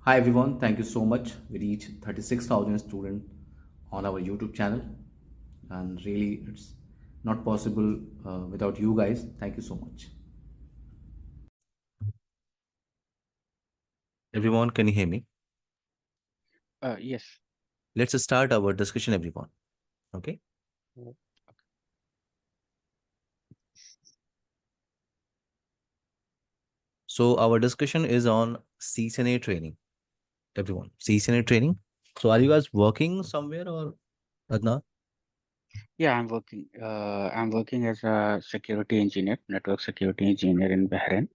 Hi everyone, thank you so much. We reached 36,000 students on our YouTube channel, and really it's not possible without you guys. Thank you so much. Everyone, can you hear me? Yes. Let's start our discussion, everyone. Okay. Mm. So our discussion is on CCNA training. Everyone, CCNA training. So are you guys working somewhere or Adnan? Yeah, I'm working as a security engineer, network security engineer in Bahrain.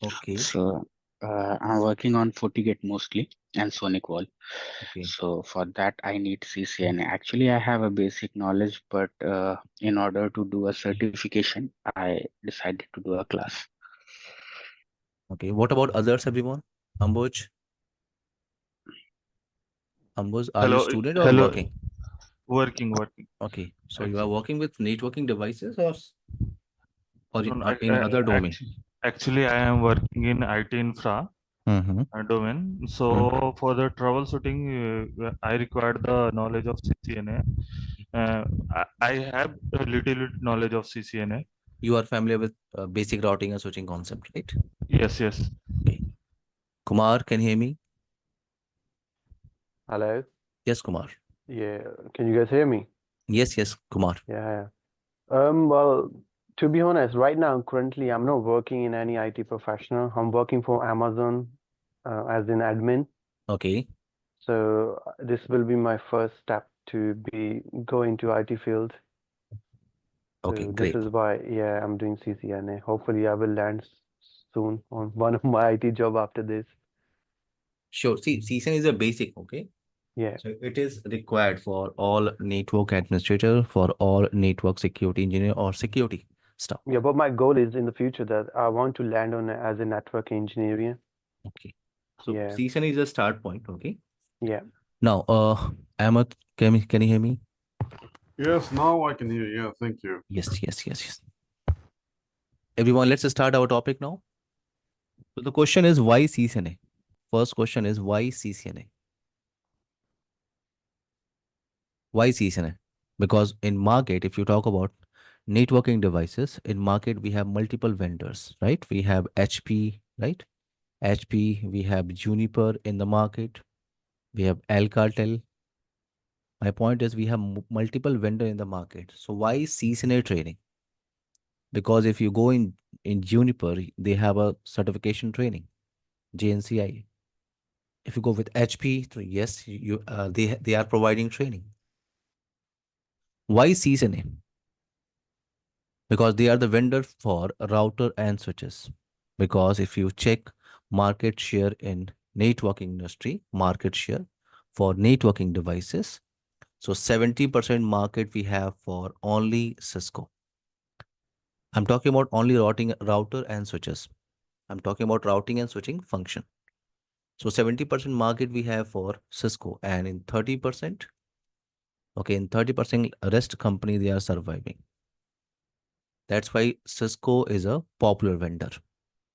Okay. So I'm working on FortiGate mostly and Sonic Wall. Okay. So for that, I need CCNA. Actually, I have a basic knowledge, but in order to do a certification, I decided to do a class. Okay. What about others, everyone? Ambuj, Ambuj, are you Hello, student or hello, working? working. Okay. So you are Actually, working with networking devices or no, no, in other domain? actually, I am working in IT infra Mm-hmm. domain. So for the troubleshooting, I required the knowledge of CCNA. I have a little knowledge of CCNA. You are familiar with basic routing and switching concept, right? Yes. Okay. Kumar, can you hear me? Hello. Yes, Kumar. Yeah. Can you guys hear me? Yes, Kumar. Yeah. Well, to be honest, right now, currently, I'm not working in any IT professional. I'm working for Amazon, as an admin. Okay. So this will be my first step to be go into IT field. Okay, So this great. is why, yeah, I'm doing CCNA. Hopefully, I will land soon on one of my IT job after this. Sure. See, CSN is a basic, okay? Yeah. So it is required for all network administrator, for all network security engineer or security stuff. Yeah, but my goal is in the future that I want to land on as a network engineer. Okay. So Yeah. CSN is a start point, okay? Yeah. Now, Ahmed, can you hear me? Yes, now I can hear you. Yeah, thank you. Yes. Everyone, let's start our topic now. So the question is why CCNA? First question is why CCNA? Why CCNA? Because in market, if you talk about networking devices, in market we have multiple vendors, right? We have HP, right? HP, we have Juniper in the market, we have Alcatel. My point is we have multiple vendor in the market. So why CCNA training? Because if you go in Juniper, they have a certification training, JNCI. If you go with HP, so yes, they are providing training. Why CCNA? Because they are the vendor for router and switches. Because if you check market share in networking industry, market share for networking devices, so 70% market we have for only Cisco. I'm talking about only router and switches. I'm talking about routing and switching function. So 70% market we have for Cisco, and in 30%, okay, in 30% rest company they are surviving. That's why Cisco is a popular vendor.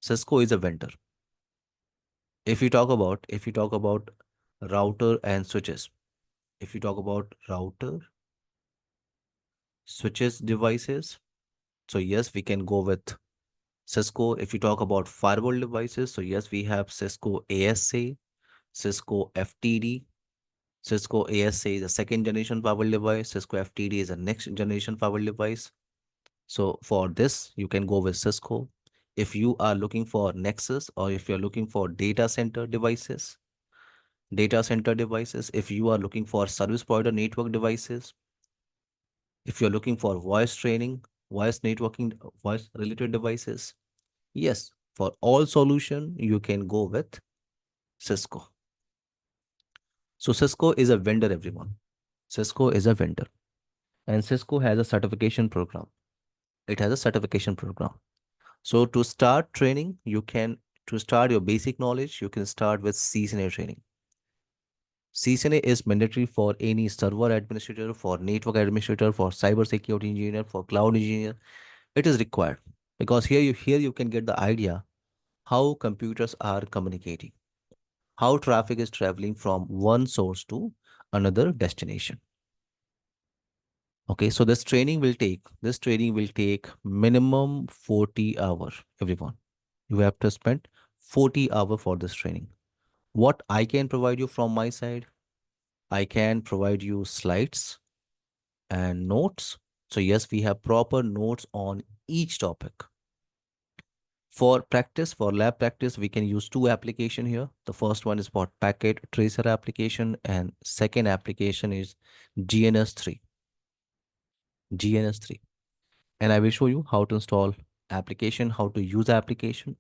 Cisco is a vendor. If you talk about router and switches, if you talk about router, switches devices, so yes, we can go with Cisco. If you talk about firewall devices, so yes, we have Cisco ASA, Cisco FTD. Cisco ASA is a second generation firewall device. Cisco FTD is a next generation firewall device. So for this, you can go with Cisco. If you are looking for Nexus or if you're looking for data center devices, if you are looking for service provider network devices, if you're looking for voice training, voice networking, voice related devices, yes, for all solution, you can go with Cisco. So Cisco is a vendor, everyone. Cisco is a vendor and Cisco has a certification program. It has a certification program. So to start training, to start your basic knowledge, you can start with CCNA training. CCNA is mandatory for any server administrator, for network administrator, for cyber security engineer, for cloud engineer. It is required because here you can get the idea how computers are communicating. how traffic is traveling from one source to another destination. Okay, so this training will take minimum 40 hours, everyone. You have to spend 40 hours for this training. What I can provide you from my side, I can provide you slides and notes. So yes, we have proper notes on each topic. For practice, for lab practice, we can use two application here. The first one is for packet tracer application and second application is GNS3. GNS3. And I will show you how to install application, how to use application.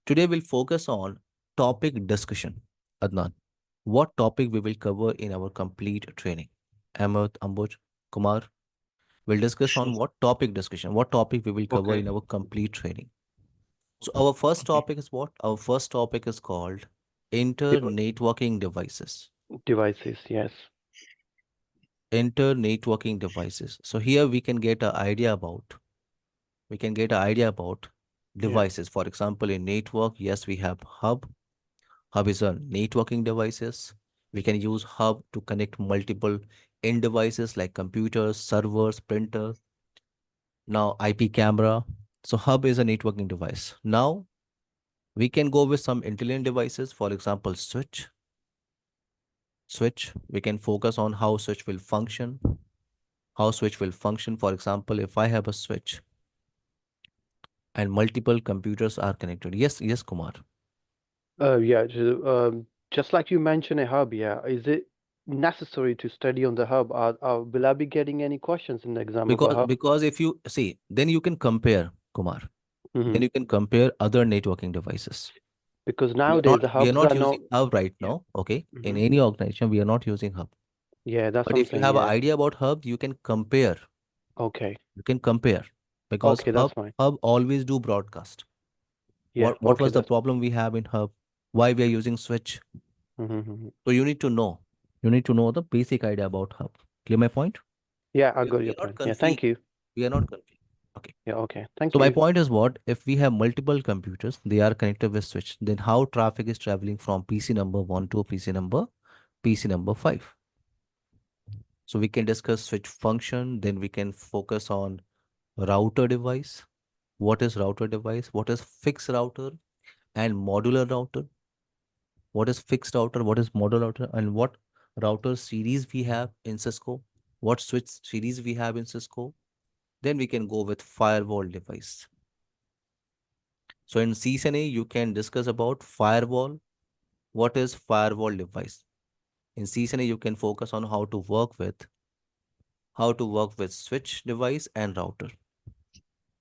Today we'll focus on topic discussion. Adnan, what topic we will cover in our complete training? Ahmed, Ambuj, Kumar, we'll discuss on Sure. what topic we will cover Okay. in our complete training. So our first topic is what? Our first topic is called inter-networking devices. Devices, yes. Inter-networking devices. So here we can get an idea about Yeah. devices. For example, in network, yes, we have hub. Hub is a networking devices. We can use hub to connect multiple end devices like computers, servers, printer. Now IP camera. So hub is a networking device. Now we can go with some intelligent devices. For example, switch. Switch. We can focus on how switch will function. How switch will function. For example, if I have a switch and multiple computers are connected. Yes, yes, Kumar. Yeah, just like you mentioned a hub, yeah. Is it necessary to study on the hub? Will I be getting any questions in the exam of a hub? Because if you see, then you can compare, Kumar. Then Hmm. you can compare other networking devices. Because nowadays the We are hubs not are using not. hub right Yeah. now. Okay. In Hmm. any organization, we are not using hub. Yeah, that's But what I'm if you saying. have an Yeah. idea about hub, you can compare. Okay. You can compare because Okay, that's fine. hub always do broadcast. Yeah. What Okay, was the that's. problem we have in hub? Why we are using switch? Mm-hmm. So you need to know. You need to know the basic idea about hub. Clear my point? Yeah, I got We your are not point. Yeah, thank confused. you. We are not confused. Okay. Yeah, okay. Thank So my you. point is what? If we have multiple computers, they are connected with switch, then how traffic is traveling from PC number 1 to PC number 5. So we can discuss switch function, then we can focus on router device. What is router device? What is fixed router and modular router? What is fixed router? What is modular router? And what router series we have in Cisco? What switch series we have in Cisco? Then we can go with firewall device. So in CCNA, you can discuss about firewall. What is firewall device? In CCNA, you can focus on how to work with switch device and router.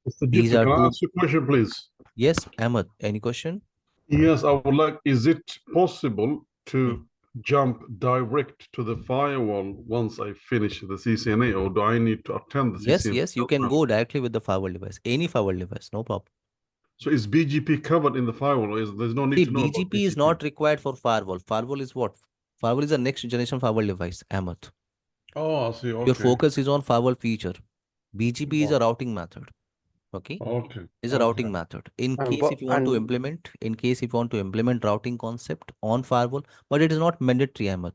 Mr. These Jitu, are can I two. ask you a question, please? Yes, Ahmed, any question? Yes, I would like, is it possible Hmm. to jump direct to the firewall once I finish the CCNA, or do I need to attend the Yes, CCNA yes, you can program? go directly with the firewall device, any firewall device, no problem. So is BGP covered in the firewall, or there's no need See, to know about BGP is BGP? not required for firewall. Firewall is what? Firewall is a next generation firewall device, Ahmed. Oh, I see. Your Okay. focus is on firewall feature. BGP is a routing method. Okay, Okay. is a Okay. routing method. In And case what if you want to and implement, routing concept on firewall, but it is not mandatory, Ahmed.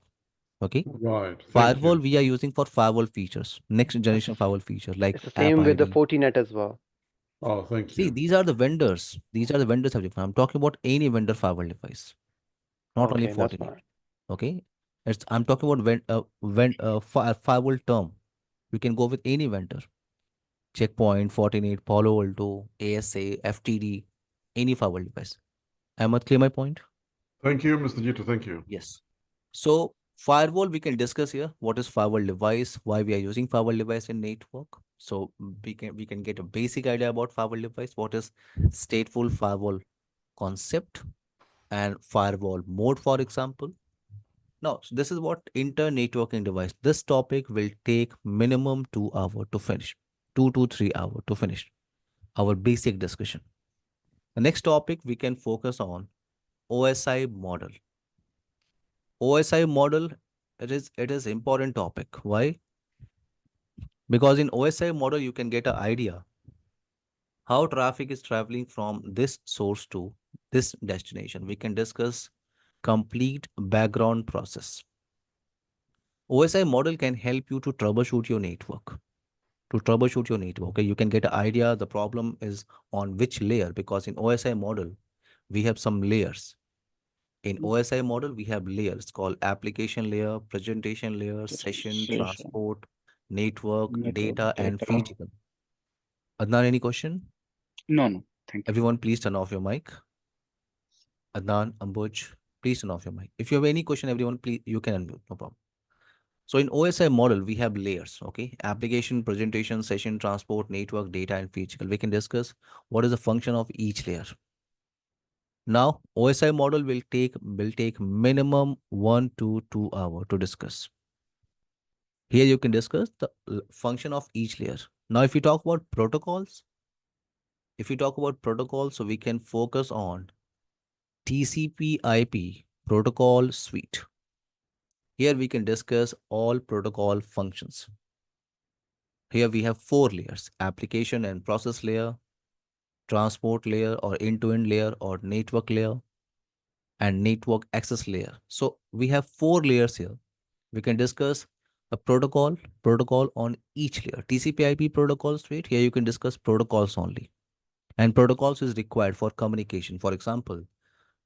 Okay, Right. Thank firewall you. we are using for firewall features, next generation it's firewall feature like it's the app same with the ID. FORTINET as well. Oh, thank See, you. these are the vendors. These are the vendors of I'm talking about any vendor firewall device, not only Okay, that's Fortinet. fine. Okay, I'm talking about firewall term. You can go with any vendor. Checkpoint, Fortinet, Palo Alto, ASA, FTD, any firewall device. Ahmed, clear my point? Thank you, Mr. Jitu. Thank you. Yes. So firewall, we can discuss here. What is firewall device? Why we are using firewall device in network? So we can get a basic idea about firewall device. What is stateful firewall concept and firewall mode, for example. Now, so this is what inter-networking device. This topic will take minimum 2 hours to finish, 2 to 3 hours to finish our basic discussion. The next topic we can focus on OSI model. OSI model, it is important topic. Why? Because in OSI model you can get an idea how traffic is traveling from this source to this destination. We can discuss complete background process. OSI model can help you to troubleshoot your network. Okay, you can get an idea the problem is on which layer, because in OSI model we have some layers. In OSI model we have layers called application layer, presentation layer, session, Session, transport, network, network, data, and data. physical. Adnan, any question? No, no, thank you. Everyone, please turn off your mic. Adnan, Ambuj, please turn off your mic. If you have any question, everyone, please, you can unmute, no problem. So in OSI model, we have layers, okay? Application, presentation, session, transport, network, data, and physical. We can discuss what is the function of each layer. Now, OSI model will take minimum 1 to 2 hours to discuss. Here you can discuss the function of each layer. Now, if we talk about protocols, so we can focus on TCP/IP protocol suite. Here we can discuss all protocol functions. Here we have 4 layers: application and process layer, transport layer or end-to-end layer or network layer, and network access layer. So we have 4 layers here. We can discuss a protocol on each layer. TCP/IP protocol suite, here you can discuss protocols only. And protocols is required for communication. For example,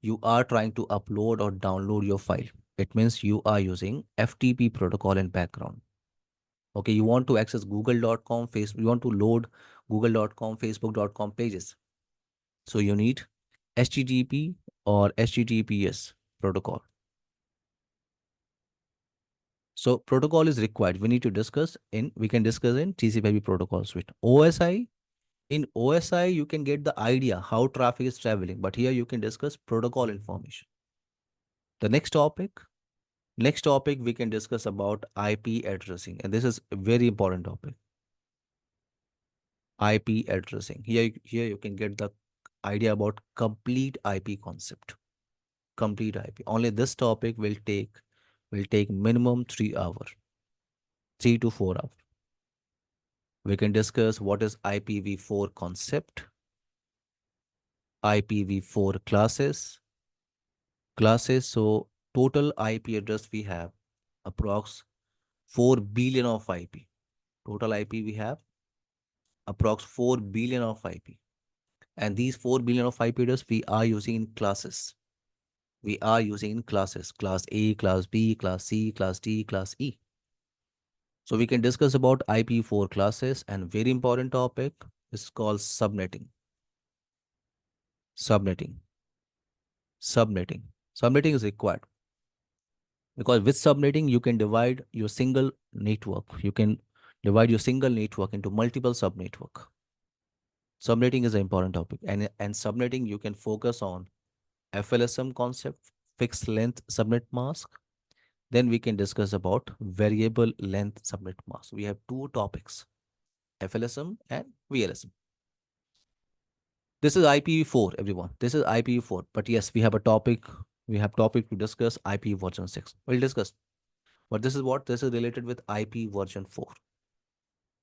you are trying to upload or download your file. It means you are using FTP protocol in background. Okay, you want to access google.com, Facebook, you want to load google.com, facebook.com pages. So you need HTTP or HTTPS protocol. So protocol is required. We can discuss in TCP/IP protocol suite. OSI, in OSI, you can get the idea how traffic is traveling, but here you can discuss protocol information. The next topic we can discuss about IP addressing, and this is a very important topic. IP addressing. Here you can get the idea about complete IP concept. Complete IP. Only this topic will take minimum 3 hours, 3 to 4 hours. We can discuss what is IPv4 concept, IPv4 classes. So total IP address we have approx 4 billion of IP. Total IP we have approx 4 billion of IP. And these 4 billion of IP address we are using in classes. Class A, class B, class C, class D, class E. So we can discuss about IP4 classes, and very important topic is called subnetting. Subnetting is required because with subnetting you can divide your single network. You can divide your single network into multiple subnetwork. Subnetting is an important topic, and subnetting you can focus on FLSM concept, fixed length subnet mask. Then we can discuss about variable length subnet mask. We have 2 topics, FLSM and VLSM. This is IPv4, everyone. This is IPv4. But yes, we have a topic. We have topic to discuss IP version 6. We'll discuss. But this is related with IP version 4.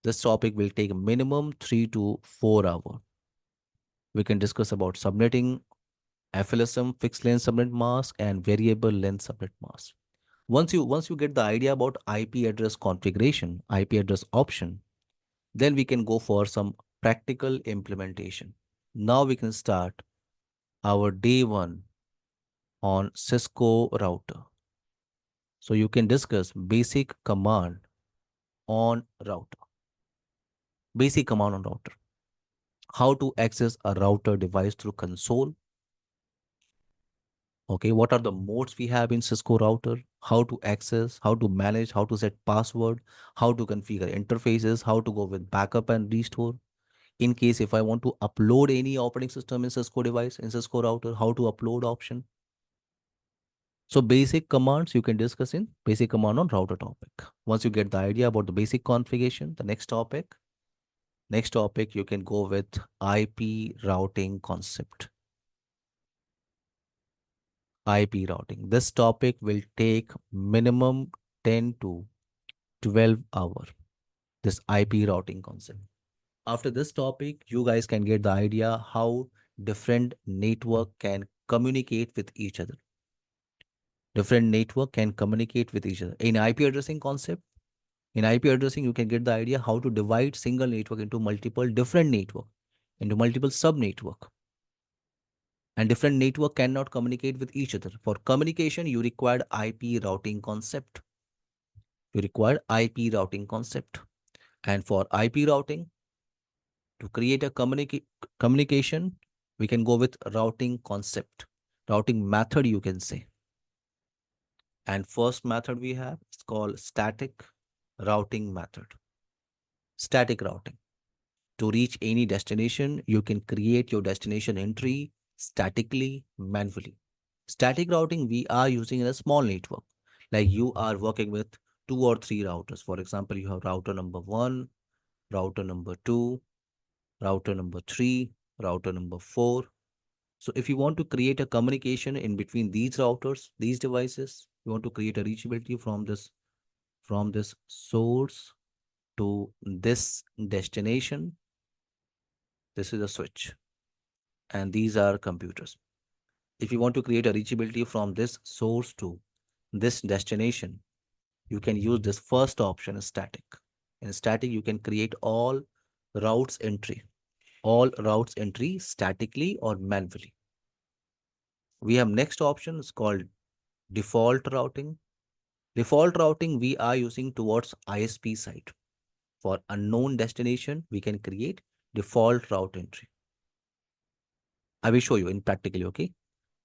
This topic will take minimum 3 to 4 hours. We can discuss about subnetting, FLSM, fixed length subnet mask, and variable length subnet mask. Once you get the idea about IP address configuration, IP address option, then we can go for some practical implementation. Now we can start our day 1 on Cisco router. So you can discuss basic command on router. Basic command on router. How to access a router device through console. Okay, what are the modes we have in Cisco router? How to access, how to manage, how to set password, how to configure interfaces, how to go with backup and restore. In case if I want to upload any operating system in Cisco device, in Cisco router, how to upload option. So basic commands you can discuss in basic command on router topic. Once you get the idea about the basic configuration, the next topic you can go with IP routing concept. IP routing. This topic will take minimum 10 to 12 hours. This IP routing concept. After this topic, you guys can get the idea how different network can communicate with each other. Different network can communicate with each other. In IP addressing concept, in IP addressing, you can get the idea how to divide single network into multiple different network, into multiple sub-network. And different network cannot communicate with each other. For communication, you require IP routing concept. You require IP routing concept. And for IP routing, to create a communication, we can go with routing concept, routing method, you can say. And first method we have is called static routing method. Static routing. To reach any destination, you can create your destination entry statically, manually. Static routing we are using in a small network. Like you are working with 2 or 3 routers. For example, you have router number 1, router number 2, router number 3, router number 4. So if you want to create a communication in between these routers, these devices, you want to create a reachability from this source to this destination. This is a switch, and these are computers. If you want to create a reachability from this source to this destination, you can use this first option, static. In static, you can create all routes entry statically or manually. We have next option is called default routing. Default routing we are using towards ISP side. For unknown destination, we can create default route entry. I will show you in practically, okay?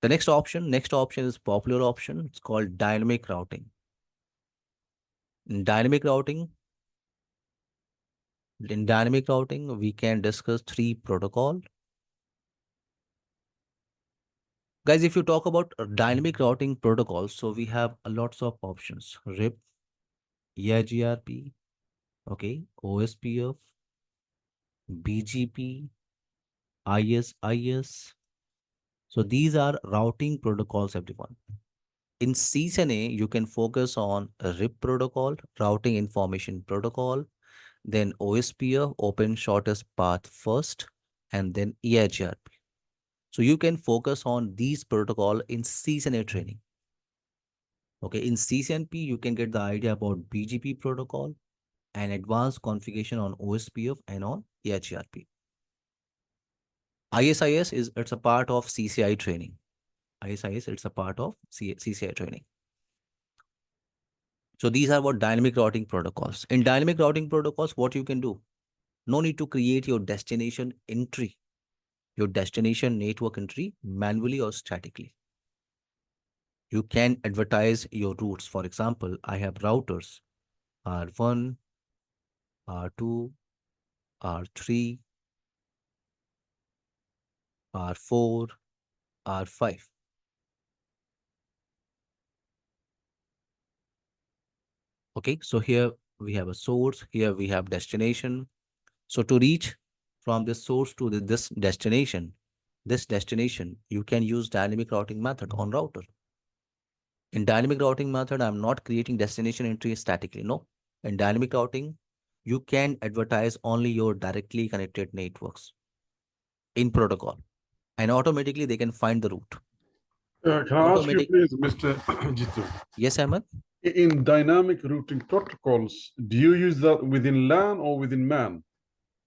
The next option is popular option. It's called dynamic routing. In dynamic routing, we can discuss 3 protocol. Guys, if you talk about dynamic routing protocols, so we have lots of options. RIP, EIGRP, okay, OSPF, BGP, IS. So these are routing protocols, everyone. In CCNA, you can focus on RIP protocol, routing information protocol, then OSPF, open shortest path first, and then EIGRP. So you can focus on these protocol in CCNA training. Okay, in CCNP, you can get the idea about BGP protocol and advanced configuration on OSPF and on EIGRP. ISIS it's a part of CCI training. ISIS, it's a part of CCI training. So these are what dynamic routing protocols. In dynamic routing protocols, what you can do? No need to create your destination entry, your destination network entry manually or statically. You can advertise your routes. For example, I have routers R1, R2, R3, R4, R5. Okay, so here we have a source, here we have destination. So to reach from this source to this destination, you can use dynamic routing method on router. In dynamic routing method, I'm not creating destination entry statically. No, in dynamic routing, you can advertise only your directly connected networks in protocol, and automatically they can find the route. Can I ask you, please, Mr. Jitu? Yes, Ahmed. In dynamic routing protocols, do you use that within LAN or within MAN?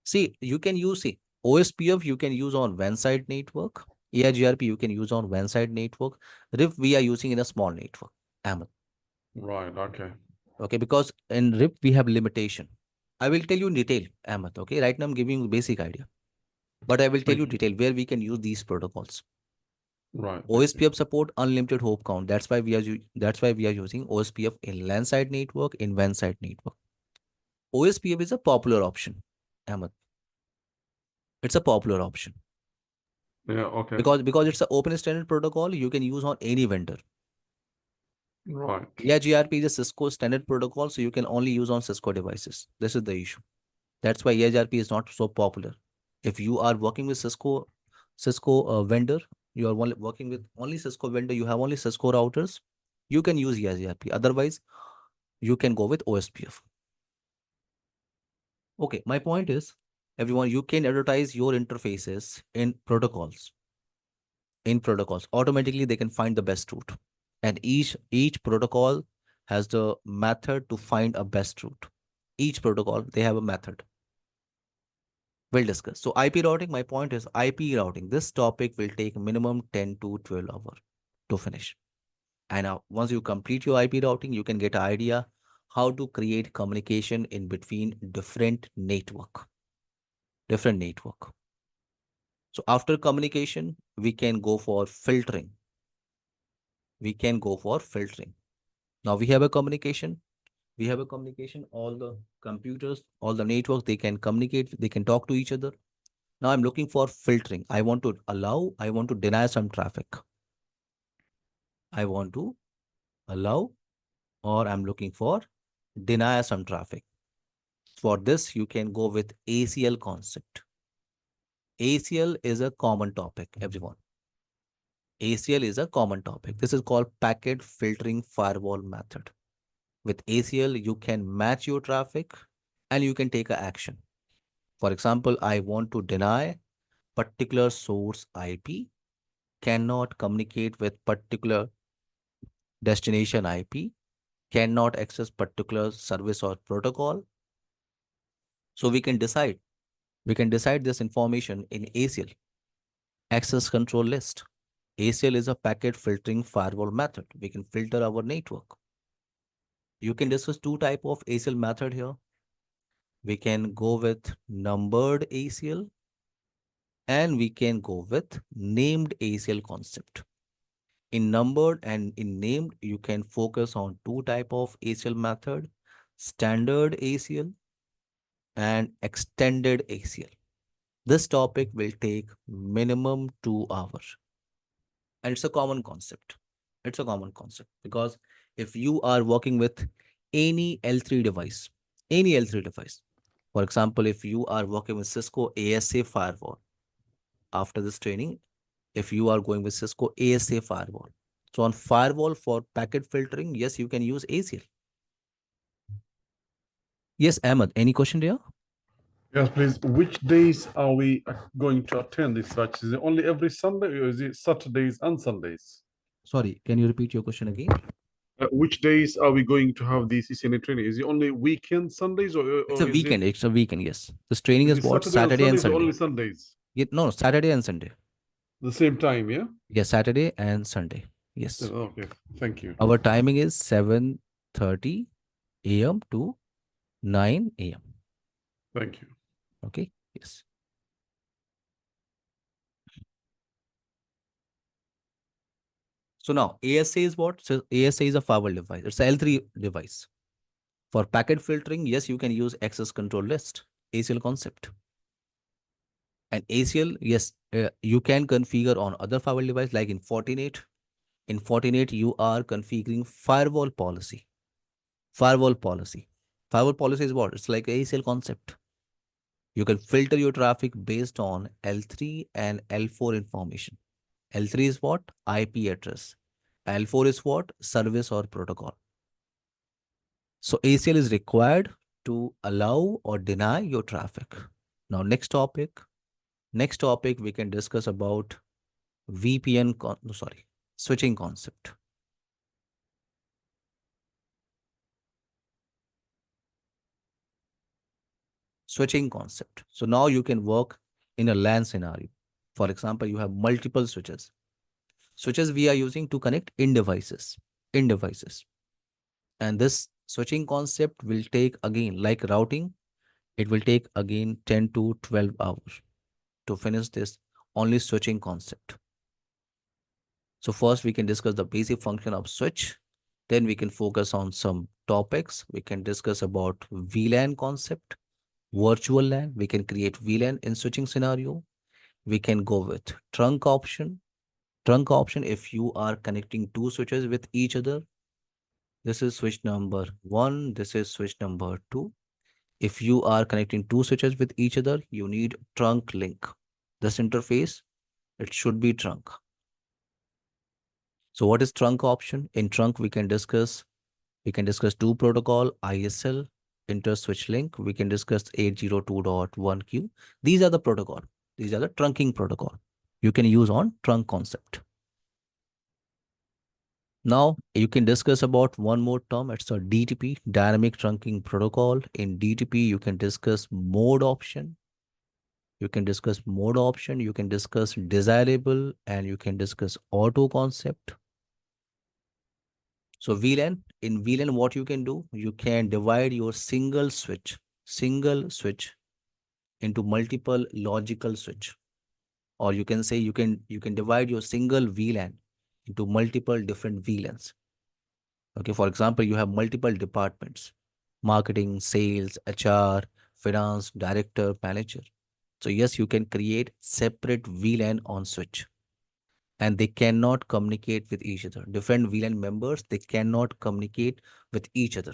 See, you can use OSPF, you can use on WAN side network. EIGRP, you can use on WAN side network. RIP, we are using in a small network, Ahmed. Right, okay. Okay, because in RIP, we have limitation. I will tell you in detail, Ahmed. Okay, right now I'm giving you basic idea. But I will tell you detail where we can use these protocols. Right. OSPF support unlimited hop count. That's why we are using OSPF in LAN side network, in WAN side network. OSPF is a popular option, Ahmed. It's a popular option. Yeah, okay. Because it's an open standard protocol, you can use on any vendor. Right. EIGRP is a Cisco standard protocol, so you can only use on Cisco devices. This is the issue. That's why EIGRP is not so popular. If you are working with Cisco vendor, you are working with only Cisco vendor, you have only Cisco routers, you can use EIGRP. Otherwise, you can go with OSPF. Okay, my point is, everyone, you can advertise your interfaces in protocols. Automatically, they can find the best route. And each protocol has the method to find a best route. Each protocol, they have a method. We'll discuss. So IP routing, my point is IP routing. This topic will take minimum 10 to 12 hours to finish. And now once you complete your IP routing, you can get an idea how to create communication in between different network. So after communication, we can go for filtering. Now we have a communication. All the computers, all the networks, they can communicate, they can talk to each other. Now I'm looking for filtering. I want to allow, I want to deny some traffic. I want to allow, or I'm looking for deny some traffic. For this, you can go with ACL concept. ACL is a common topic, everyone. ACL is a common topic. This is called packet filtering firewall method. With ACL, you can match your traffic and you can take an action. For example, I want to deny particular source IP, cannot communicate with particular destination IP, cannot access particular service or protocol. So we can decide this information in ACL, access control list. ACL is a packet filtering firewall method. We can filter our network. You can discuss two type of ACL method here. We can go with numbered ACL and we can go with named ACL concept. In numbered and in named, you can focus on two type of ACL method, standard ACL and extended ACL. This topic will take minimum 2 hours. And it's a common concept. Because if you are working with any L3 device, for example, if you are working with Cisco ASA firewall, after this training, if you are going with Cisco ASA firewall, so on firewall for packet filtering, yes, you can use ACL. Yes, Ahmed, any question there? Yes, please. Which days are we going to attend this batch? Is it only every Sunday or is it Saturdays and Sundays? Sorry, can you repeat your question again? Which days are we going to have the CCNA training? Is it only weekend Sundays or It's a weekend. It's a weekend. Yes, this training is what? Saturday Saturday and Sundays or Sunday. only Sundays? No, Saturday and Sunday. The same time, yeah? Yes, Saturday and Sunday. Yes. Okay, thank you. Our timing is 7:30 a.m. to 9 a.m. Thank you. Okay. Yes. So now ASA is what? So ASA is a firewall device. It's a L3 device. For packet filtering, yes, you can use access control list, ACL concept. And ACL, yes, you can configure on other firewall device like in FORTINET. In FORTINET, you are configuring firewall policy. Firewall policy is what? It's like ACL concept. You can filter your traffic based on L3 and L4 information. L3 is what? IP address. L4 is what? Service or protocol. So ACL is required to allow or deny your traffic. Now, next topic, we can discuss about switching concept. Switching concept. So now you can work in a LAN scenario. For example, you have multiple switches. Switches we are using to connect in devices. And this switching concept will take again, like routing, it will take again 10 to 12 hours to finish this only switching concept. So first we can discuss the basic function of switch. Then we can focus on some topics. We can discuss about VLAN concept, virtual LAN. We can create VLAN in switching scenario. We can go with trunk option. Trunk option, if you are connecting two switches with each other, this is switch number 1, this is switch number 2. If you are connecting two switches with each other, you need trunk link. This interface, it should be trunk. So what is trunk option? In trunk, we can discuss two protocol, ISL, inter-switch link. We can discuss 802.1q. These are the protocol. These are the trunking protocol you can use on trunk concept. Now you can discuss about one more term. It's a DTP, Dynamic Trunking Protocol. In DTP, you can discuss mode option. You can discuss mode option. You can discuss desirable, and you can discuss auto concept. So VLAN, in VLAN, what you can do, you can divide your single switch into multiple logical switch. Or you can say you can divide your single VLAN into multiple different VLANs. Okay, for example, you have multiple departments: marketing, sales, HR, finance, director, manager. So yes, you can create separate VLAN on switch, and they cannot communicate with each other. Different VLAN members, they cannot communicate with each other.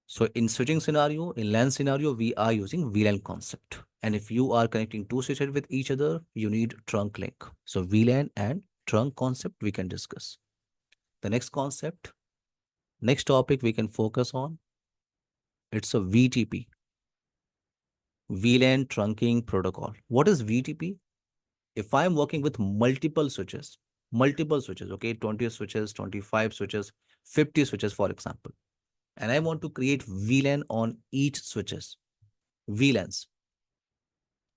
So in switching scenario, in LAN scenario, we are using VLAN concept. And if you are connecting two switches with each other, you need trunk link. So VLAN and trunk concept we can discuss. The next concept, next topic we can focus on, it's a VTP, VLAN Trunking Protocol. What is VTP? If I'm working with multiple switches, okay, 20 switches, 25 switches, 50 switches, for example, and I want to create VLAN on each switches, VLANs.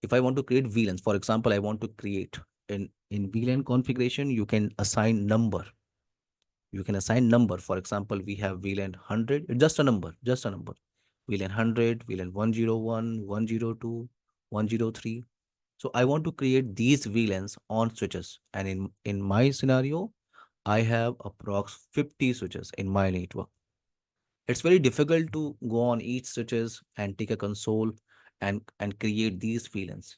If I want to create VLANs, for example, I want to create in VLAN configuration, you can assign number. You can assign number. For example, we have VLAN 100, just a number, VLAN 100, VLAN 101, 102, 103. So I want to create these VLANs on switches. And in my scenario, I have approx 50 switches in my network. It's very difficult to go on each switches and take a console and create these VLANs.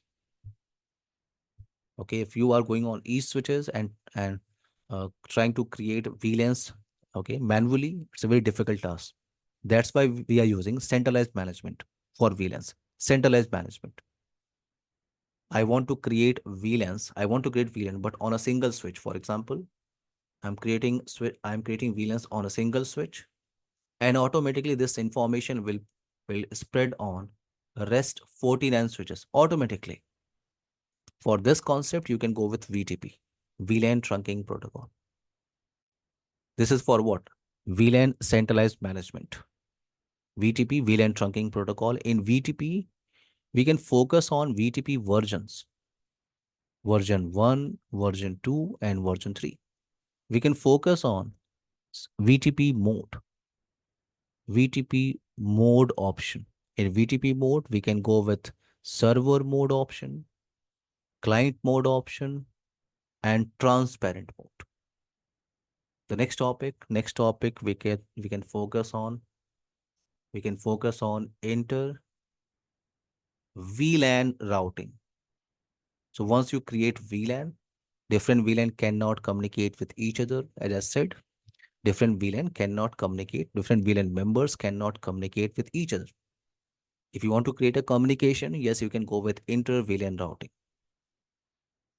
Okay, if you are going on each switches and trying to create VLANs, okay, manually, it's a very difficult task. That's why we are using centralized management for VLANs. Centralized management. I want to create VLANs. I want to create VLAN, but on a single switch. For example, I'm creating VLANs on a single switch, and automatically this information will spread on rest 49 switches automatically. For this concept, you can go with VTP, VLAN Trunking Protocol. This is for what? VLAN Centralized Management. VTP, VLAN Trunking Protocol. In VTP, we can focus on VTP versions. Version 1, version 2, and version 3. We can focus on VTP mode. VTP mode option. In VTP mode, we can go with server mode option, client mode option, and transparent mode. The next topic we can focus on inter VLAN routing. So once you create VLAN, different VLAN cannot communicate with each other. As I said, different VLAN cannot communicate, different VLAN members cannot communicate with each other. If you want to create a communication, yes, you can go with inter VLAN routing.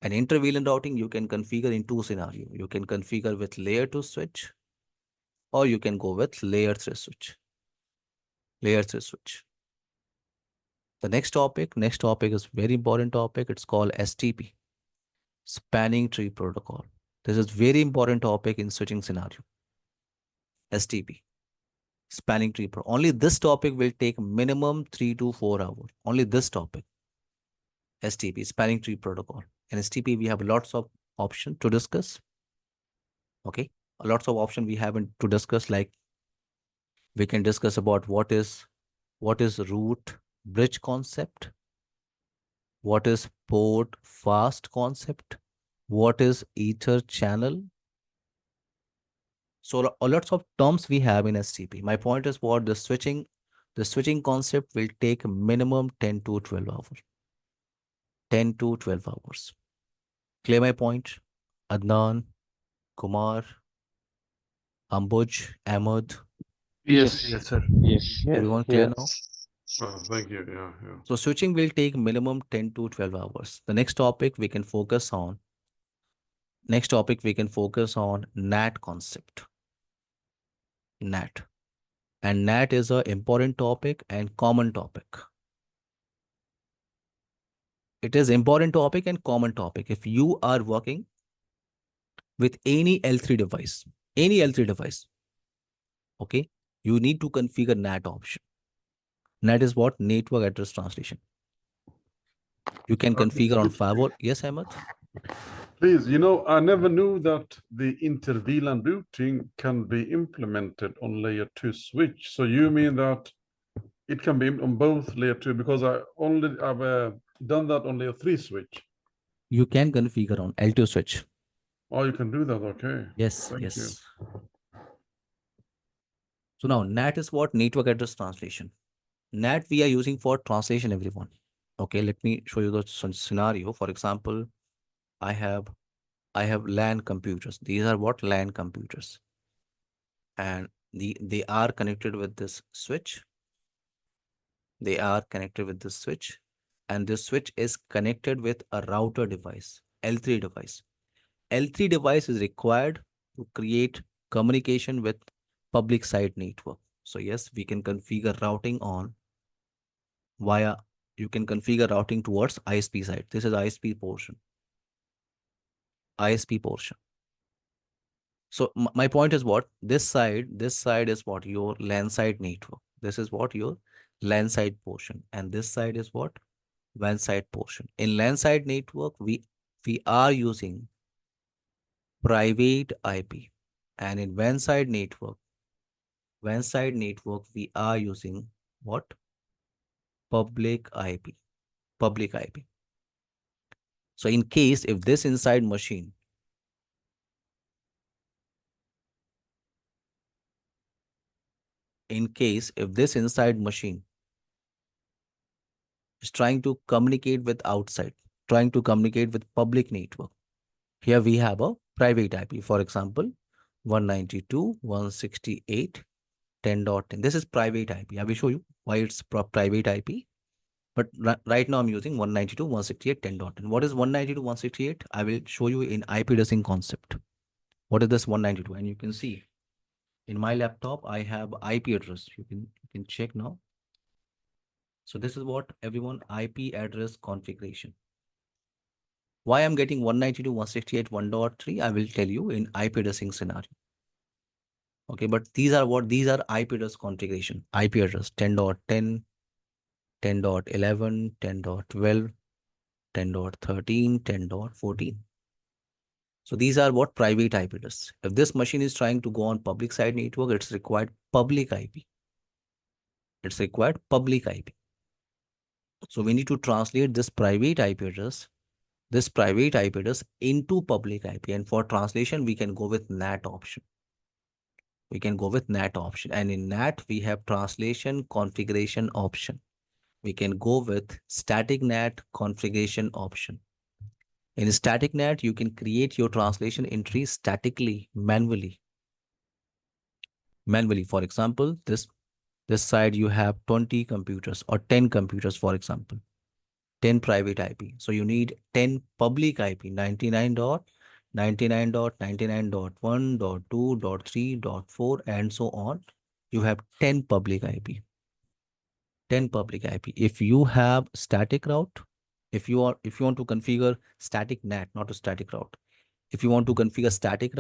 And inter VLAN routing, you can configure in two scenarios. You can configure with layer 2 switch, or you can go with layer 3 switch. Layer 3 switch. The next topic is very important topic. It's called STP, Spanning Tree Protocol. This is very important topic in switching scenario. STP, Spanning Tree Protocol. Only this topic will take minimum 3 to 4 hours. Only this topic. STP, Spanning Tree Protocol. In STP, we have lots of options to discuss. Okay, lots of options we have to discuss. Like we can discuss about what is root bridge concept, what is port fast concept, what is ether channel. So lots of terms we have in STP. My point is what the switching concept will take minimum 10 to 12 hours. 10 to 12 hours. Clear my point? Adnan, Kumar, Ambuj, Ahmed. Yes. Yes, sir. Yes. Everyone clear now? Thank you. Yeah. So switching will take minimum 10 to 12 hours. The next topic we can focus on. NAT concept. NAT. And NAT is an important topic and common topic. It is important topic and common topic. If you are working with any L3 device, okay, you need to configure NAT option. NAT is what? Network address translation. You can configure on firewall. Yes, Ahmed? Please, I never knew that the inter-VLAN routing can be implemented on layer 2 switch. So you mean that it can be on both layer 2, because I've done that on layer 3 switch. You can configure on L2 switch. Oh, you can do that. Okay. Yes, Thank you. yes. So now NAT is what? Network address translation. NAT we are using for translation, everyone. Okay, let me show you the scenario. For example, I have LAN computers. These are what? LAN computers. And they are connected with this switch. They are connected with this switch. And this switch is connected with a router device, L3 device. L3 device is required to create communication with public site network. So yes, we can configure routing on via, you can configure routing towards ISP side. This is ISP portion. ISP portion. So my point is what? This side is what? Your LAN side network. This is what? Your LAN side portion. And this side is what? WAN side portion. In LAN side network, we are using private IP. And in WAN side network, we are using what? Public IP. Public IP. So in case if this inside machine is trying to communicate with outside, trying to communicate with public network. Here we have a private IP, for example, 192.168.10.10. This is private IP. I will show you why it's private IP. But right now I'm using 192.168.10.10. What is 192.168? I will show you in IP addressing concept. What is this 192? And you can see in my laptop, I have IP address. You can check now. So this is what everyone IP address configuration. Why I'm getting 192.168.1.3, I will tell you in IP addressing scenario. Okay, but these are what? These are IP address configuration. IP address 10.10, 10.11, 10.12, 10.13, 10.14. So these are what? Private IP address. If this machine is trying to go on public side network, it's required public IP. It's required public IP. So we need to translate this private IP address into public IP. And for translation, we can go with NAT option. And in NAT, we have translation configuration option. We can go with static NAT configuration option. In static NAT, you can create your translation entry statically, manually. For example, this side you have 20 computers or 10 computers, for example. 10 private IP. So you need 10 public IP, 99.99.99.1.2.3.4 and so on. You have 10 public IP. 10 public IP. If you have static route, if you want to configure static NAT, not a static route. If you want to configure static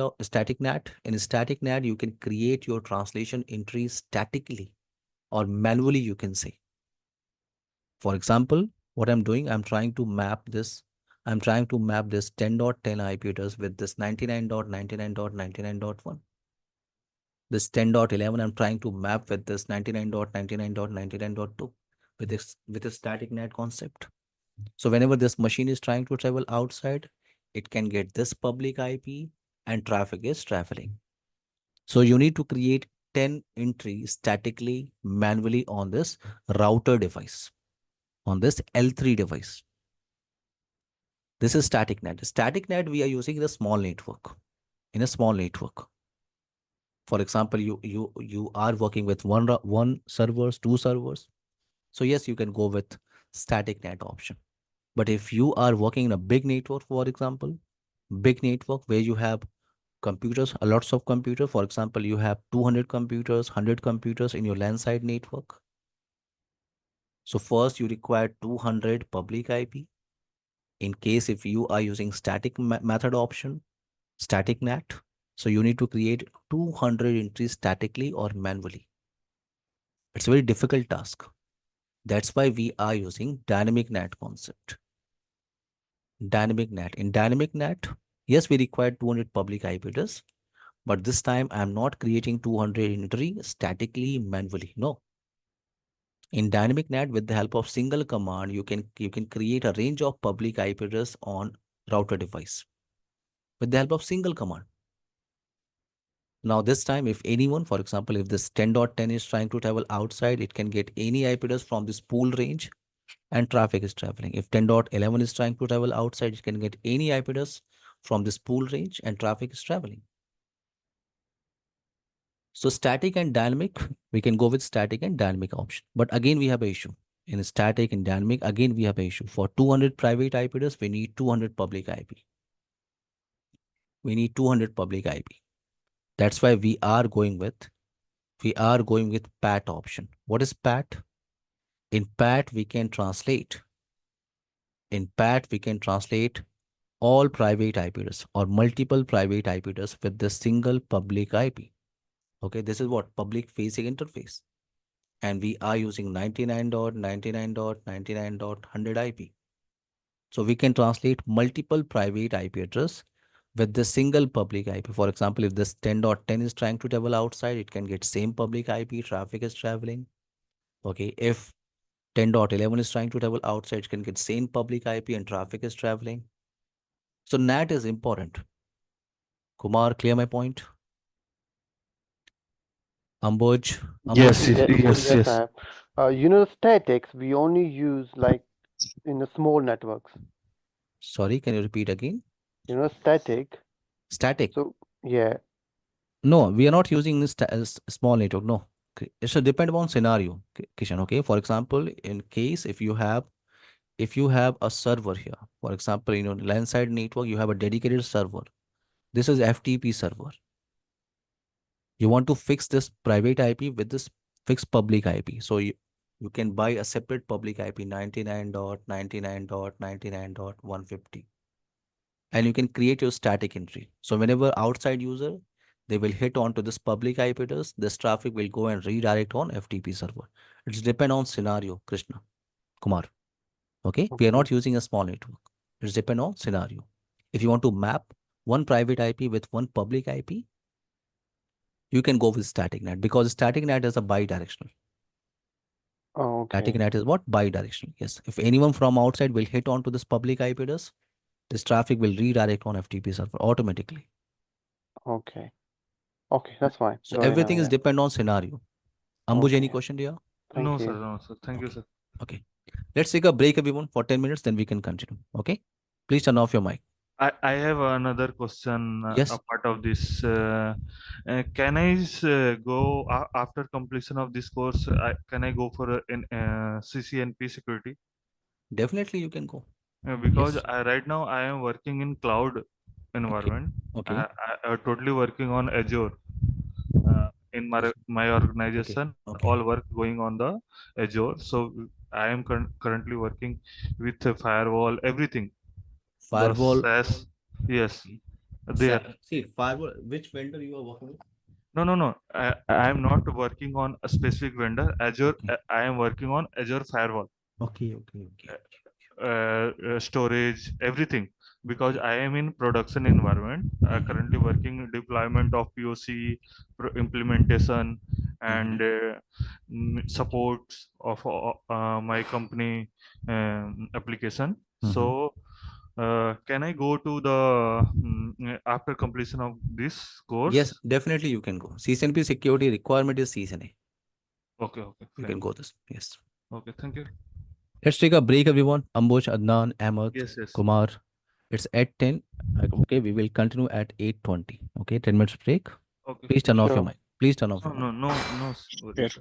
NAT, in static NAT, you can create your translation entries statically or manually, you can say. For example, what I'm doing, I'm trying to map this 10.10 IP address with this 99.99.99.1. This 10.11, I'm trying to map with this 99.99.99.2 with a static NAT concept. So whenever this machine is trying to travel outside, it can get this public IP and traffic is traveling. So you need to create 10 entries statically, manually on this router device, on this L3 device. This is static NAT. Static NAT, we are using in a small network. For example, you are working with one servers, 2 servers. So yes, you can go with static NAT option. But if you are working in a big network, for example, big network where you have computers, lots of computers, for example, you have 200 computers, 100 computers in your LAN side network. So first you require 200 public IP. In case if you are using static method option, Static NAT. So you need to create 200 entries statically or manually. It's a very difficult task. That's why we are using dynamic NAT concept. Dynamic NAT. In dynamic NAT, yes, we require 200 public IP address, but this time I'm not creating 200 entry statically manually. No. In dynamic NAT, with the help of single command, you can create a range of public IP address on router device with the help of single command. Now this time, if anyone, for example, if this 10.10 is trying to travel outside, it can get any IP address from this pool range and traffic is traveling. If 10.11 is trying to travel outside, it can get any IP address from this pool range and traffic is traveling. So static and dynamic, we can go with static and dynamic option. But again, we have an issue. In static and dynamic, again, we have an issue. For 200 private IP address, we need 200 public IP. We need 200 public IP. That's why we are going with PAT option. What is PAT? In PAT, we can translate. In PAT, we can translate all private IP address or multiple private IP address with the single public IP. Okay, this is what public facing interface. And we are using 99.99.99.100 IP. So we can translate multiple private IP address with the single public IP. For example, if this 10.10 is trying to travel outside, it can get same public IP, traffic is traveling. Okay, if 10.11 is trying to travel outside, it can get same public IP and traffic is traveling. So NAT is important. Kumar, clear my point? Ambuj? Yes, Yes, yes, yes, yes. you know, statics we only use like in the small networks. Sorry, can you repeat again? You know, static. Static. So yeah. No, we are not using this small network. No, it should depend on scenario, Kishan. Okay, for example, in case if you have a server here, for example, LAN side network, you have a dedicated server. This is FTP server. You want to fix this private IP with this fixed public IP. So you can buy a separate public IP 99.99.99.150. And you can create your static entry. So whenever outside user, they will hit onto this public IP address, this traffic will go and redirect on FTP server. It's depend on scenario, Krishna, Kumar. Okay, we are not using a small network. It's depend on scenario. If you want to map one private IP with one public IP, you can go with static NAT because static NAT is a bidirectional. Oh, okay. Static NAT is what? Bidirectional. Yes. If anyone from outside will hit onto this public IP address, this traffic will redirect on FTP server automatically. Okay. Okay, that's fine. So Got it now, everything is yeah. depend on scenario. Ambuj, any Okay. question, dear? Thank No, you. sir, no, sir. Thank you, Okay. sir. Okay. Let's take a break, everyone, for 10 minutes, then we can continue. Okay. Please turn off your mic. I have another question Yes. a part of this. Can I go after completion of this course? Can I go for CCNP security? Definitely you can go. Because Yes. right now I am working in cloud environment. Okay. I totally working on Azure. In my organization, Okay. all work going on the Azure. So I am currently working with a firewall, everything. The Firewall. SaaS, yes, there. See, firewall, which vendor you are working with? No. I am not working on a specific vendor. Azure, Okay. I am working on Azure firewall, Okay. storage, everything. Because I am in production environment, currently working deployment of POC, implementation, and supports of my company application. So can I go to the after completion of this course? Yes, definitely you can go. CCNP security requirement is CCNA. Okay, You fine. can go this. Yes. Okay, thank you. Let's take a break, everyone. Ambuj, Adnan, Ahmed, Yes. Kumar. It's at 10. Okay, we will continue at 8:20. Okay, 10 minutes break. Okay. Please turn off your Sure. mic. Please turn off No, your mic. no. Yes.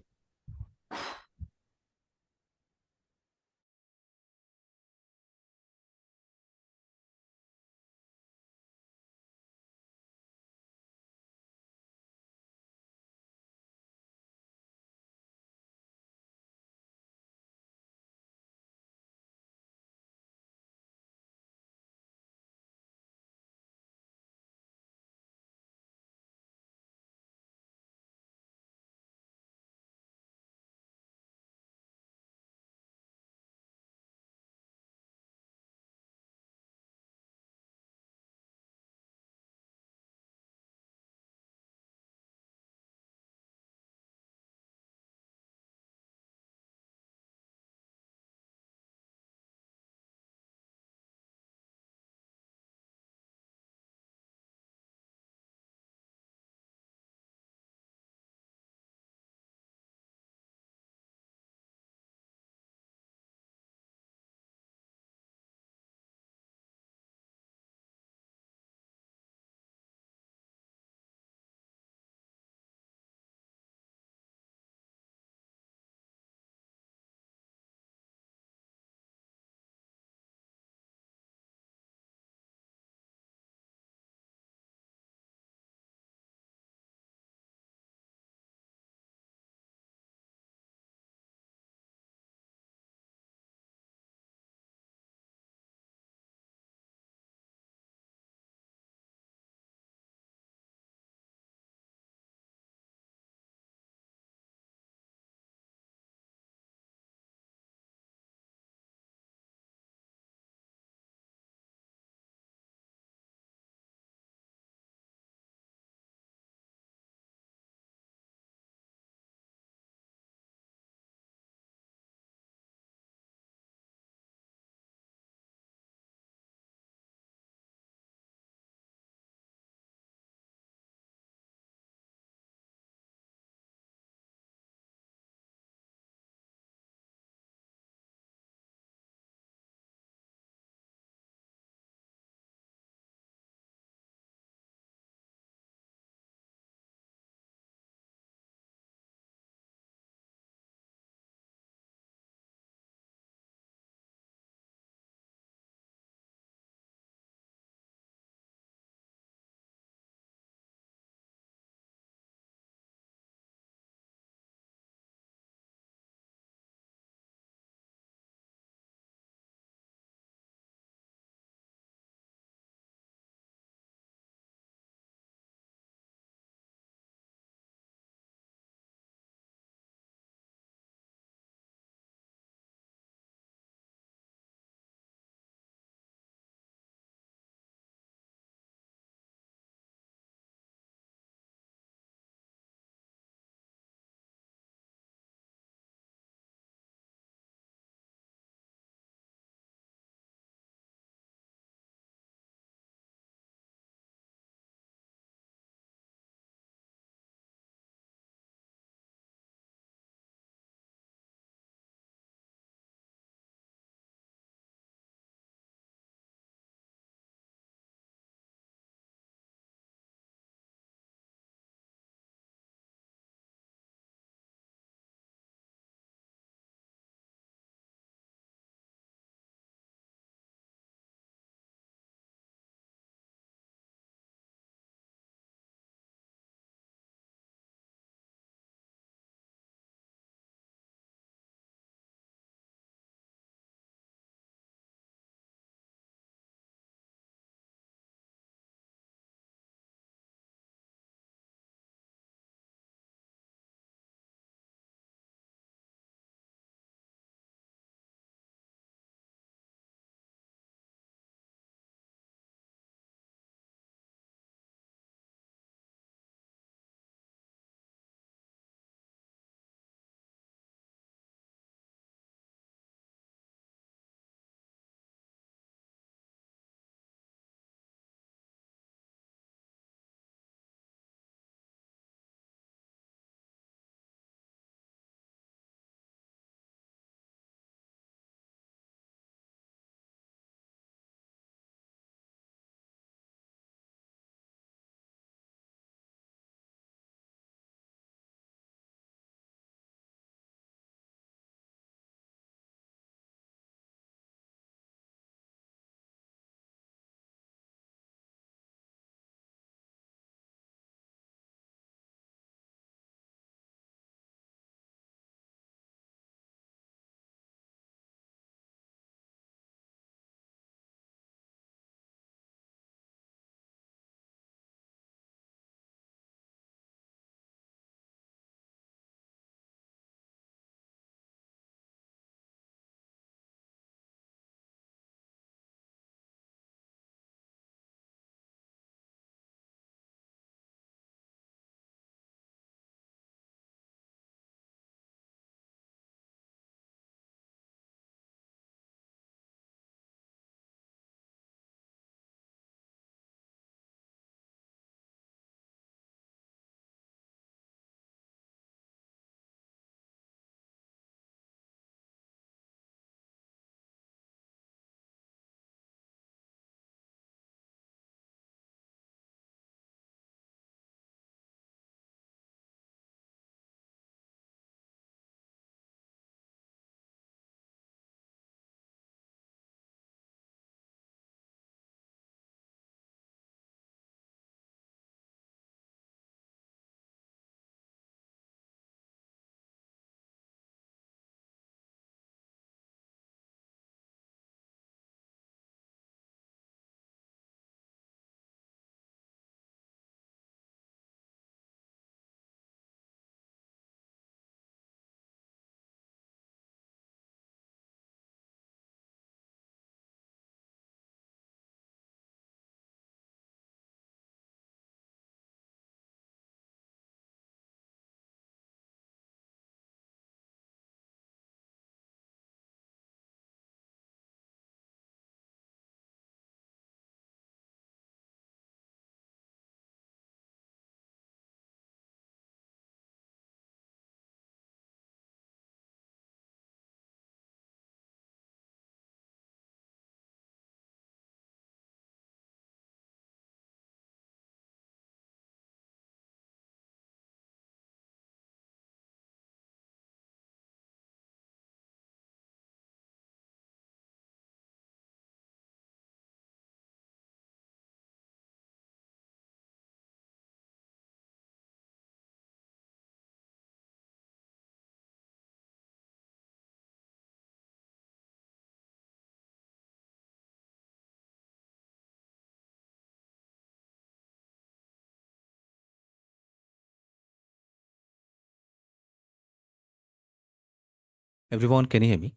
Everyone, can you hear me?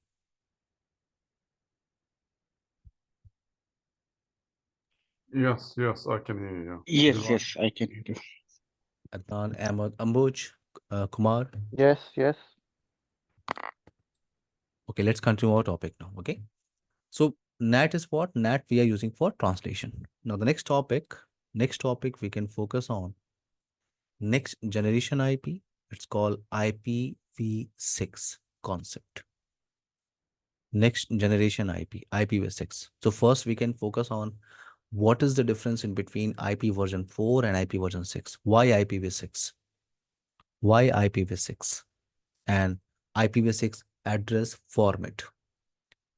Yes, yes, I can hear you. Yes, Everyone? yes, I can hear you. Adnan, Ahmad, Ambuj, Kumar. Yes, yes. Okay, let's continue our topic now. Okay. So NAT is what? NAT we are using for translation. Now the next topic we can focus on next generation IP. It's called IPv6 concept. Next generation IP, IPv6. So first we can focus on what is the difference in between IP version 4 and IP version 6? Why IPv6? Why IPv6? And IPv6 address format,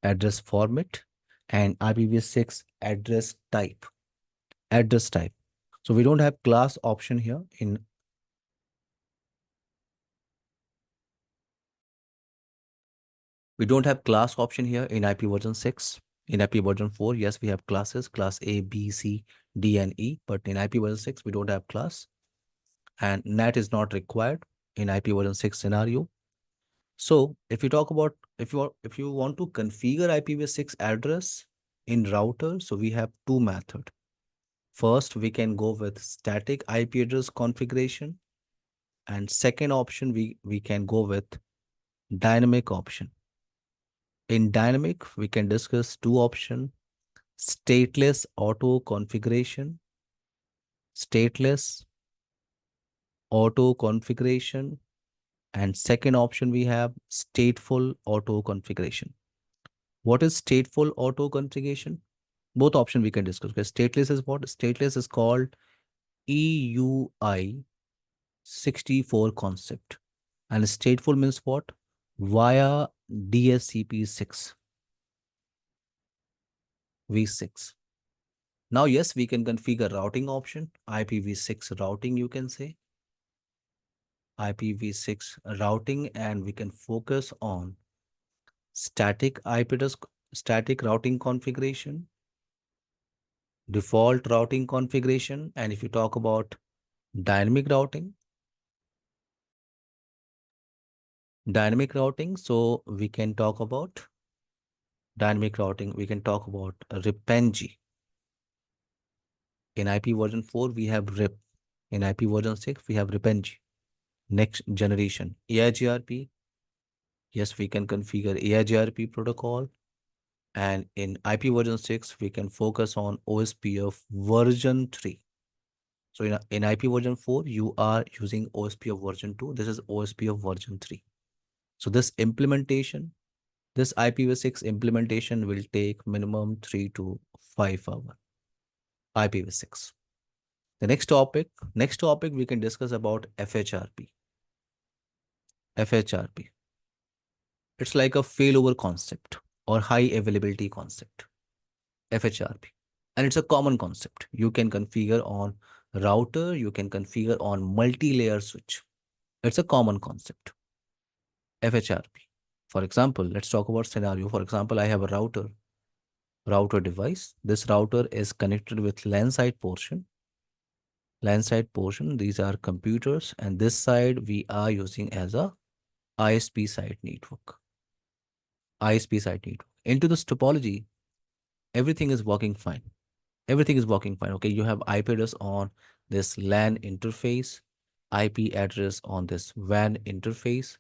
and IPv6 address type. So we don't have class option here in IP version 6. In IP version 4, yes, we have classes, class A, B, C, D, and E, but in IP version 6, we don't have class. And NAT is not required in IP version 6 scenario. So if you talk about, if you want to configure IPv6 address in router, so we have two methods. First, we can go with static IP address configuration. And second option, we can go with dynamic option. In dynamic, we can discuss two options: stateless auto configuration, stateless auto configuration, and second option we have stateful auto configuration. What is stateful auto configuration? Both options we can discuss. Okay, stateless is what? Stateless is called EUI 64 concept. And stateful means what? Via DSCP6 V6. Now, yes, we can configure routing option, IPv6 routing, you can say. IPv6 routing, and we can focus on static IP address, static routing configuration, default routing configuration. And if you talk about dynamic routing, so we can talk about dynamic routing, we can talk about RIPNG. In IP version 4, we have RIP. In IP version 6, we have RIPNG. Next generation, AIGRP. Yes, we can configure AIGRP protocol. And in IP version 6, we can focus on OSPF version 3. So in IP version 4, you are using OSPF version 2. This is OSPF version 3. So this IPv6 implementation will take minimum 3 to 5 hours. IPv6. The next topic we can discuss about FHRP. FHRP. It's like a failover concept or high availability concept. FHRP. And it's a common concept. You can configure on router, you can configure on multi-layer switch. It's a common concept. FHRP. For example, let's talk about scenario. For example, I have a router device. This router is connected with LAN side portion. These are computers, and this side we are using as a ISP side network. Into this topology, everything is working fine. Okay, you have IP address on this LAN interface, IP address on this WAN interface.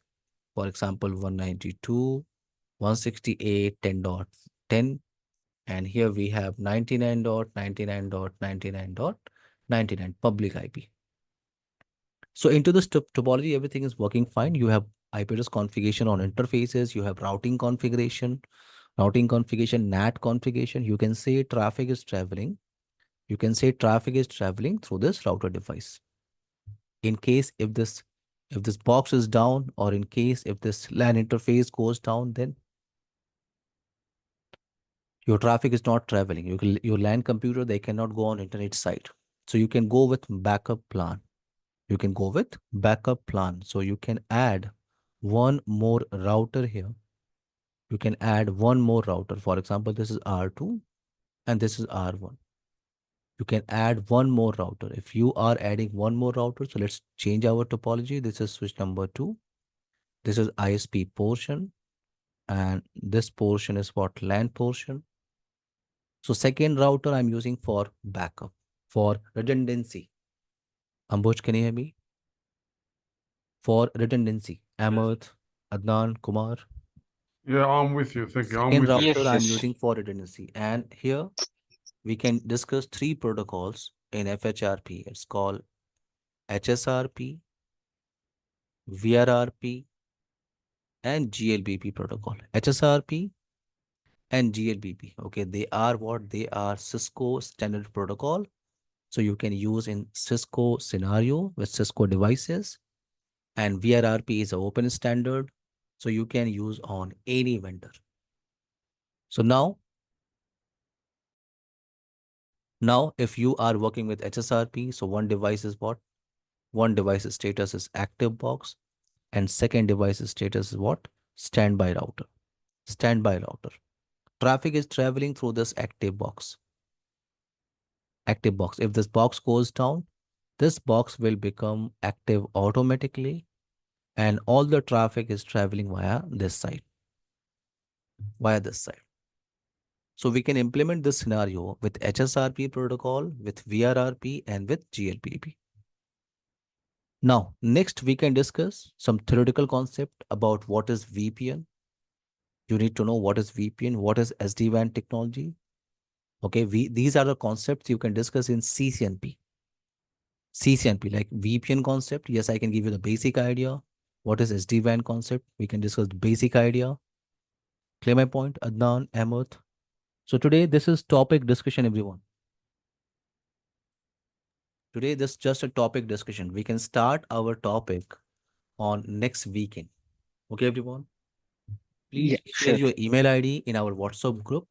For example, 192.168.10.10. And here we have 99.99.99.99 public IP. So into this topology, everything is working fine. You have IP address configuration on interfaces. You have routing configuration, NAT configuration. You can say traffic is traveling. Through this router device. In case if this box is down, or in case if this LAN interface goes down, then your traffic is not traveling. Your LAN computer, they cannot go on internet site. So you can go with backup plan. So you can add one more router here. For example, this is R2 and this is R1. You can add one more router. If you are adding one more router, so let's change our topology. This is switch number 2. This is ISP portion. and this portion is what LAN portion. So second router I'm using for backup, for redundancy. Ambuj, can you hear me? For redundancy. Ahmed, Adnan, Kumar. Yeah, I'm with you. Thank you. I'm Second with you. router Yes, I'm yes. using for redundancy. And here we can discuss three protocols in FHRP. It's called HSRP, VRRP, and GLBP protocol. HSRP and GLBP. Okay, they are what? They are Cisco standard protocol. So you can use in Cisco scenario with Cisco devices. And VRRP is an open standard. So you can use on any vendor. So now if you are working with HSRP, so one device is what? One device's status is active box, and second device's status is what? Standby router. Standby router. Traffic is traveling through this active box. Active box. If this box goes down, this box will become active automatically, and all the traffic is traveling via this side. Via this side. So we can implement this scenario with HSRP protocol, with VRRP, and with GLBP. Now, next we can discuss some theoretical concept about what is VPN. You need to know what is VPN, what is SD-WAN technology. Okay, these are the concepts you can discuss in CCNP. CCNP, like VPN concept. Yes, I can give you the basic idea. What is SD-WAN concept? We can discuss the basic idea. Clear my point, Adnan, Ahmed? So today, this is topic discussion, everyone. Today, this is just a topic discussion. We can start our topic on next weekend. Okay, everyone? Please Yeah, share sure. your email ID in our WhatsApp group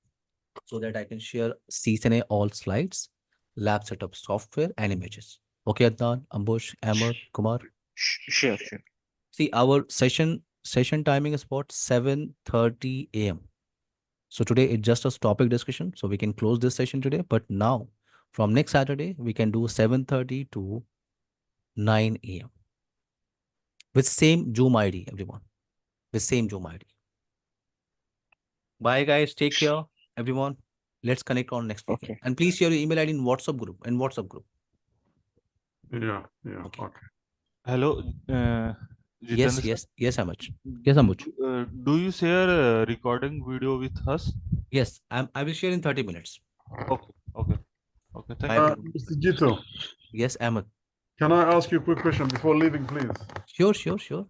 so that I can share CCNA all slides, lab setup software, and images. Okay, Adnan, Ambush, Ahmed, Kumar? Sure, sure. See, our session timing is about 7:30 a.m. So today it's just a topic discussion, so we can close this session today. But now, from next Saturday, we can do 7:30 to 9 a.m. with same Zoom ID, everyone. With same Zoom ID. Bye, guys. Take care, everyone. Let's connect on next weekend. Okay. And please share your email ID in WhatsApp group. Yeah, Okay. okay. Hello, Yes, Jitendra sir. yes, Amach. Yes, Amach. Do you share a recording video with us? Yes, I will share in 30 minutes. Okay, okay, okay. Thank Bye, you. everyone. Mr. Jito, Yes, Ahmed. can I ask you a quick question before leaving, please? Sure.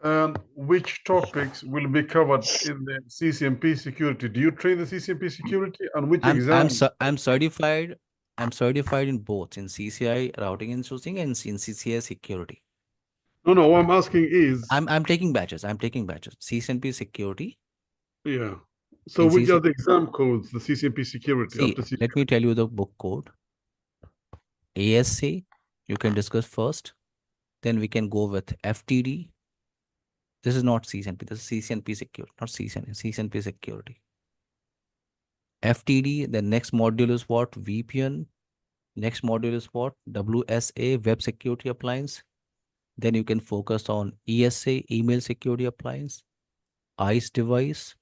And which topics will be covered in the CCNP security? Do you train the CCNP security, and which exams? I'm certified. I'm certified in both in CCI routing and switching and in CCI security. No, what I'm asking is. I'm taking batches. CCNP security. Yeah. So In which CC are the exam codes, the CCNP security? See, After CCNP? let me tell you the book code. ASA, you can discuss first. Then we can go with FTD. This is not CCNP. This is CCNP security, not CCNP. CCNP security. FTD. The next module is what? VPN. Next module is what? WSA, Web Security Appliance. Then you can focus on ESA, Email Security Appliance, ICE device,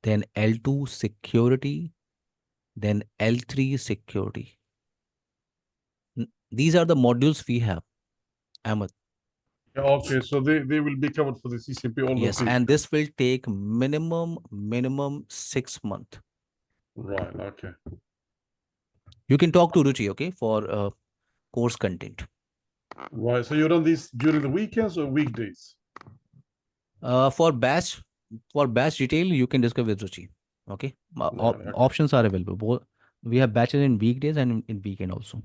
then L2 security, then L3 security. These are the modules we have, Ahmed. Yeah, okay, so they will be covered for the CCNP. All Yes, those things. and this will take minimum 6 months. Right. Okay. You can talk to Ruchi, okay, for course content. Right. So you run these during the weekends or weekdays? For batch detail, you can discuss with Ruchi. Okay, Right, okay. options are available. We have batches in weekdays and in weekend also.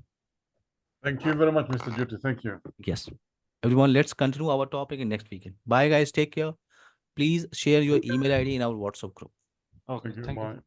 Thank you very much, Mr. Jyoti. Thank you. Yes, everyone. Let's continue our topic in next weekend. Bye, guys. Take care. Please share your email ID in our WhatsApp group. Okay, Thank you. thank you. Bye.